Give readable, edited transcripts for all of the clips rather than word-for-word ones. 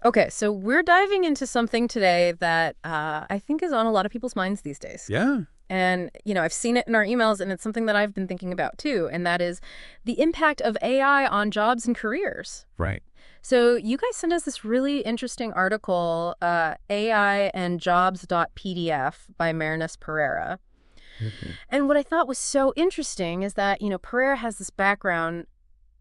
Okay, so we're diving into something today that I think is on a lot of people's minds these days. Yeah. And, I've seen it in our emails, and it's something that I've been thinking about too, and that is the impact of AI on jobs and careers. Right. So you guys sent us this really interesting article, AI and Jobs.pdf by Pereira. Hmm. And what I thought was so interesting is that, Pereira has this background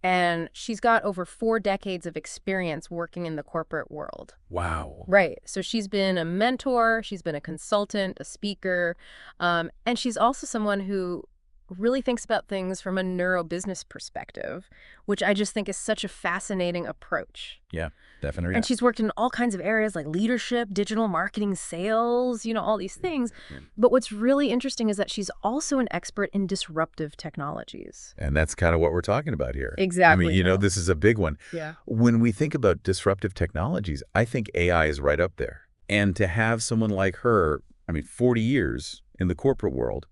and she's got over 4 decades of experience working in the corporate world. Wow. Right. So she's been a mentor, she's been a consultant, a speaker, and she's also someone who really thinks about things from a neurobusiness perspective, which I just think is such a fascinating approach. Yeah, definitely. And she's worked in all kinds of areas like leadership, digital marketing, sales, all these things. But what's really interesting is that she's also an expert in disruptive technologies. And that's kind of what we're talking about here. Exactly. I mean, this is a big one. Yeah. When we think about disruptive technologies, I think AI is right up there. And to have someone like her, 40 years in the corporate world,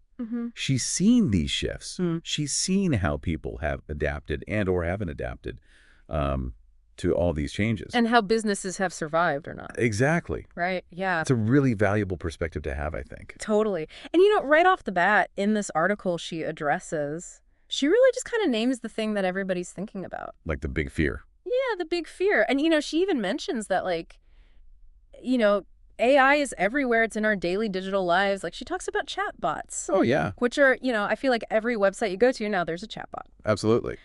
she's seen these shifts. She's seen how people have adapted and or haven't adapted to all these changes. And how businesses have survived or not. Exactly. Right. Yeah. It's a really valuable perspective to have, I think. Totally. And, right off the bat in this article she addresses, she really just kind of names the thing that everybody's thinking about. Like the big fear. Yeah, the big fear. And, she even mentions that, AI is everywhere. It's in our daily digital lives. Like, she talks about chatbots. Oh, yeah. Which are, I feel like every website you go to now, there's a chatbot. Absolutely.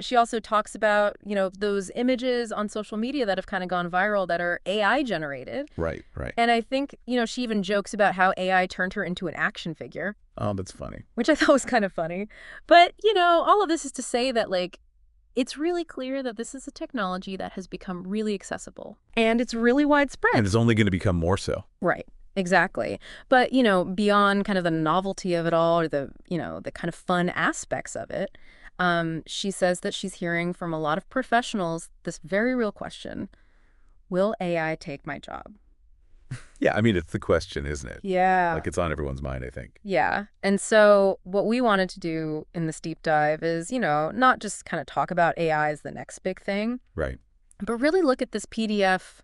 She also talks about, those images on social media that have kind of gone viral that are AI generated. Right, right. And I think, she even jokes about how AI turned her into an action figure. Oh, that's funny. Which I thought was kind of funny. But, all of this is to say that, it's really clear that this is a technology that has become really accessible. And it's really widespread. And it's only going to become more so. Right. Exactly. But, beyond kind of the novelty of it all or the kind of fun aspects of it, she says that she's hearing from a lot of professionals this very real question: will AI take my job? Yeah, it's the question, isn't it? Yeah. Like, it's on everyone's mind, I think. Yeah. And so what we wanted to do in this deep dive is, not just kind of talk about AI as the next big thing. Right. But really look at this PDF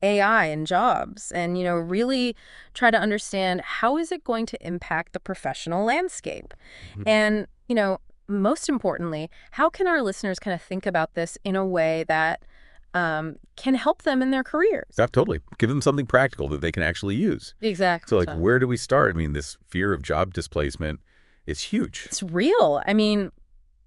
AI and jobs and, really try to understand how is it going to impact the professional landscape? And, most importantly, how can our listeners kind of think about this in a way that can help them in their careers? Yeah, totally. Give them something practical that they can actually use. Exactly. So, where do we start? This fear of job displacement is huge. It's real.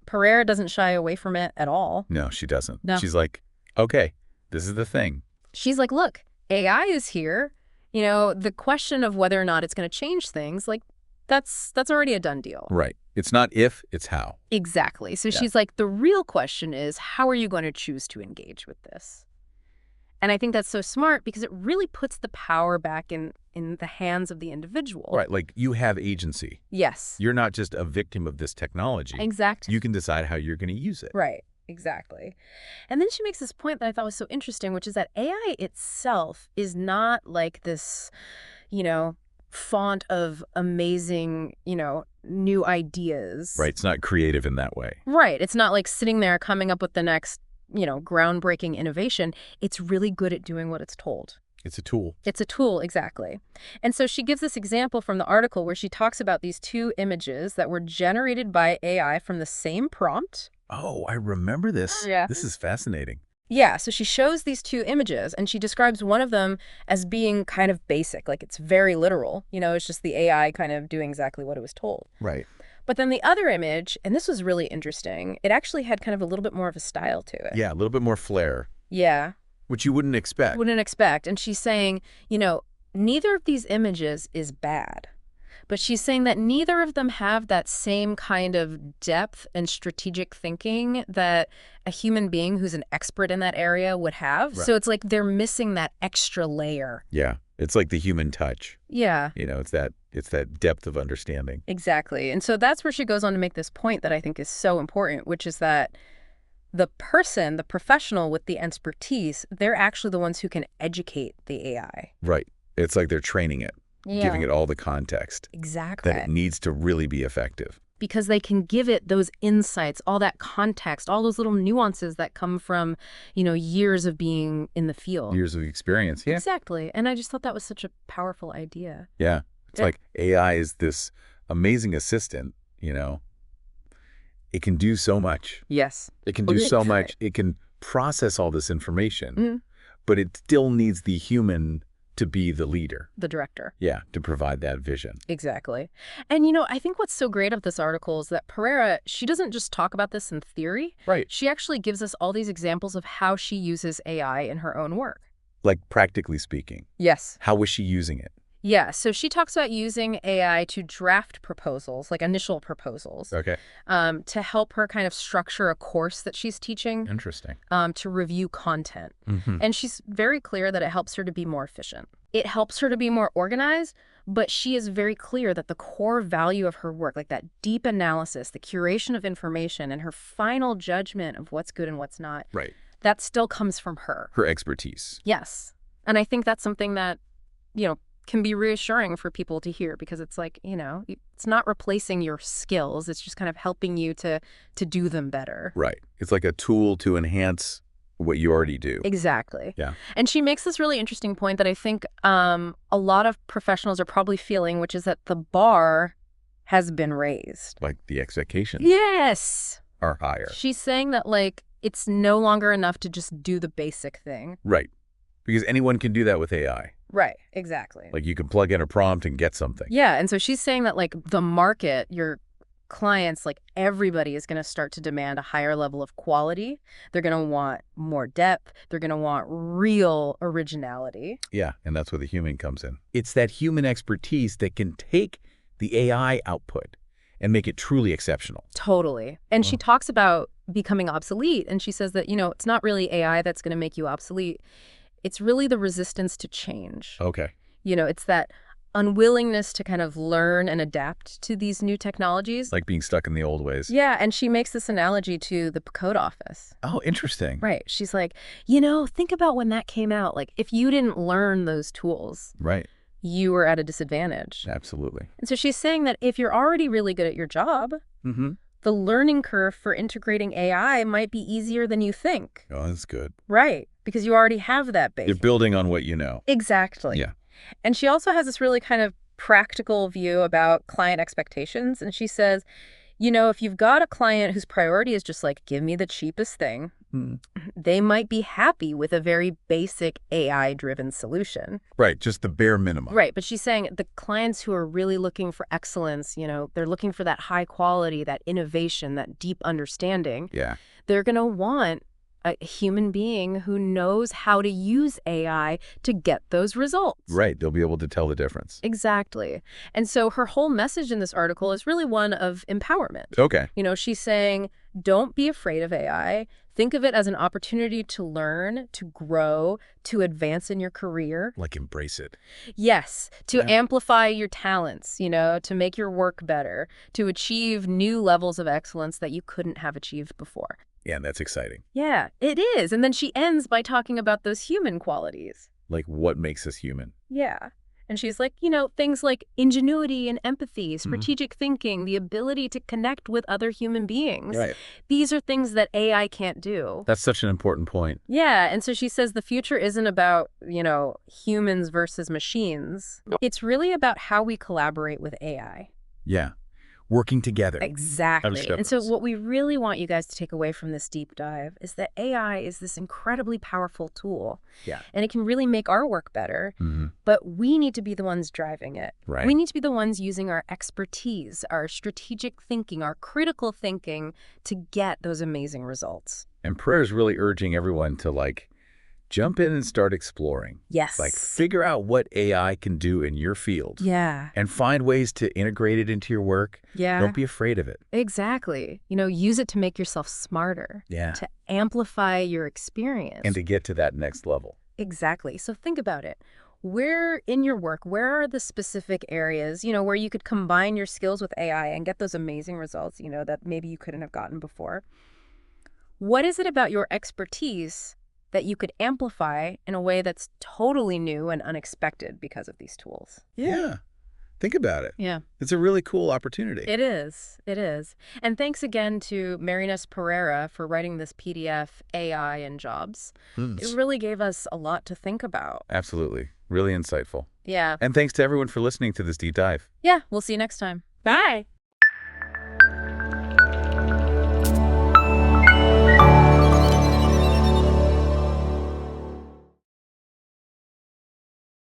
Pereira doesn't shy away from it at all. No, she doesn't. No. She's like, okay, this is the thing. She's like, look, AI is here. The question of whether or not it's going to change things, that's already a done deal. Right. It's not if, it's how. Exactly. So Yeah. she's like, the real question is, how are you going to choose to engage with this? And I think that's so smart because it really puts the power back in the hands of the individual. Right. Like, you have agency. Yes. You're not just a victim of this technology. Exactly. You can decide how you're going to use it. Right. Exactly. And then she makes this point that I thought was so interesting, which is that AI itself is not like this, font of amazing, new ideas. Right. It's not creative in that way. Right. It's not like sitting there coming up with the next, groundbreaking innovation. It's really good at doing what it's told. It's a tool. It's a tool, exactly. And so she gives this example from the article where she talks about these two images that were generated by AI from the same prompt. Oh, I remember this. Yeah. This is fascinating. Yeah, so she shows these two images, and she describes one of them as being kind of basic, like it's very literal. It's just the AI kind of doing exactly what it was told. Right. But then the other image, and this was really interesting, it actually had kind of a little bit more of a style to it. Yeah, a little bit more flair. Yeah. Which you wouldn't expect. Wouldn't expect. And she's saying, neither of these images is bad. But she's saying that neither of them have that same kind of depth and strategic thinking that a human being who's an expert in that area would have. Right. So it's like they're missing that extra layer. Yeah. It's like the human touch. Yeah. It's that depth of understanding. Exactly. And so that's where she goes on to make this point that I think is so important, which is that the person, the professional with the expertise, they're actually the ones who can educate the AI. Right. It's like they're training it. Yeah. Giving it all the context Exactly. that it needs to really be effective. because they can give it those insights, all that context, all those little nuances that come from, years of being in the field. Years of experience, yeah. Exactly. And I just thought that was such a powerful idea. Yeah. It's like AI is this amazing assistant, It can do so much. Yes. It can do so much. It can process all this information, but it still needs the human to be the leader. The director. Yeah, to provide that vision. Exactly. And, I think what's so great of this article is that Pereira, she doesn't just talk about this in theory. Right. She actually gives us all these examples of how she uses AI in her own work. Like, practically speaking. Yes. How was she using it? Yeah, so she talks about using AI to draft proposals, like initial proposals, Okay. to help her kind of structure a course that she's teaching, Interesting. to review content. And she's very clear that it helps her to be more efficient. It helps her to be more organized, but she is very clear that the core value of her work, like that deep analysis, the curation of information, and her final judgment of what's good and what's not, Right. that still comes from her. Her expertise. Yes. And I think that's something that, can be reassuring for people to hear, because it's like, it's not replacing your skills. It's just kind of helping you to do them better. Right. It's like a tool to enhance what you already do. Exactly. Yeah. And she makes this really interesting point that I think a lot of professionals are probably feeling, which is that the bar has been raised. Like the expectations Yes. are higher. She's saying that, like, it's no longer enough to just do the basic thing. Right. Because anyone can do that with AI. Right. Exactly. Like, you can plug in a prompt and get something. Yeah. And so she's saying that, like, the market, your clients, like, everybody is going to start to demand a higher level of quality. They're going to want more depth. They're going to want real originality. Yeah. And that's where the human comes in. It's that human expertise that can take the AI output and make it truly exceptional. Totally. And she talks about becoming obsolete. And she says that, it's not really AI that's going to make you obsolete. It's really the resistance to change. Okay. It's that unwillingness to kind of learn and adapt to these new technologies. Like being stuck in the old ways. Yeah, and she makes this analogy to the code office. Oh, interesting. Right. She's like, think about when that came out. Like, if you didn't learn those tools, Right. you were at a disadvantage. Absolutely. And so she's saying that if you're already really good at your job, the learning curve for integrating AI might be easier than you think. Oh, that's good. Right. Because you already have that base. You're building on what you know. Exactly. Yeah. And she also has this really kind of practical view about client expectations. And she says, if you've got a client whose priority is just like, give me the cheapest thing, they might be happy with a very basic AI-driven solution. Right. Just the bare minimum. Right. But she's saying the clients who are really looking for excellence, they're looking for that high quality, that innovation, that deep understanding. Yeah. They're going to want a human being who knows how to use AI to get those results. Right. They'll be able to tell the difference. Exactly. And so her whole message in this article is really one of empowerment. Okay. She's saying, don't be afraid of AI. Think of it as an opportunity to learn, to grow, to advance in your career. Like, embrace it. Yes, to amplify your talents, to make your work better, to achieve new levels of excellence that you couldn't have achieved before. Yeah, and that's exciting. Yeah, it is. And then she ends by talking about those human qualities. Like, what makes us human? Yeah. And she's like, things like ingenuity and empathy, strategic thinking, the ability to connect with other human beings. Right. These are things that AI can't do. That's such an important point. Yeah. And so she says the future isn't about, humans versus machines. It's really about how we collaborate with AI. Yeah. Working together. Exactly. And so what we really want you guys to take away from this deep dive is that AI is this incredibly powerful tool. Yeah. And it can really make our work better. But we need to be the ones driving it. Right. We need to be the ones using our expertise, our strategic thinking, our critical thinking to get those amazing results. And Pereira is really urging everyone to, like, jump in and start exploring. Yes. Like, figure out what AI can do in your field. Yeah. And find ways to integrate it into your work. Yeah. Don't be afraid of it. Exactly. Use it to make yourself smarter. Yeah. To amplify your experience. And to get to that next level. Exactly. So think about it. Where in your work, where are the specific areas, where you could combine your skills with AI and get those amazing results, that maybe you couldn't have gotten before? What is it about your expertise that you could amplify in a way that's totally new and unexpected because of these tools? Yeah. Think about it. Yeah. It's a really cool opportunity. It is. It is. And thanks again to Marinus Pereira for writing this PDF, AI and Jobs. It really gave us a lot to think about. Absolutely. Really insightful. Yeah. And thanks to everyone for listening to this deep dive. Yeah. We'll see you next time. Bye.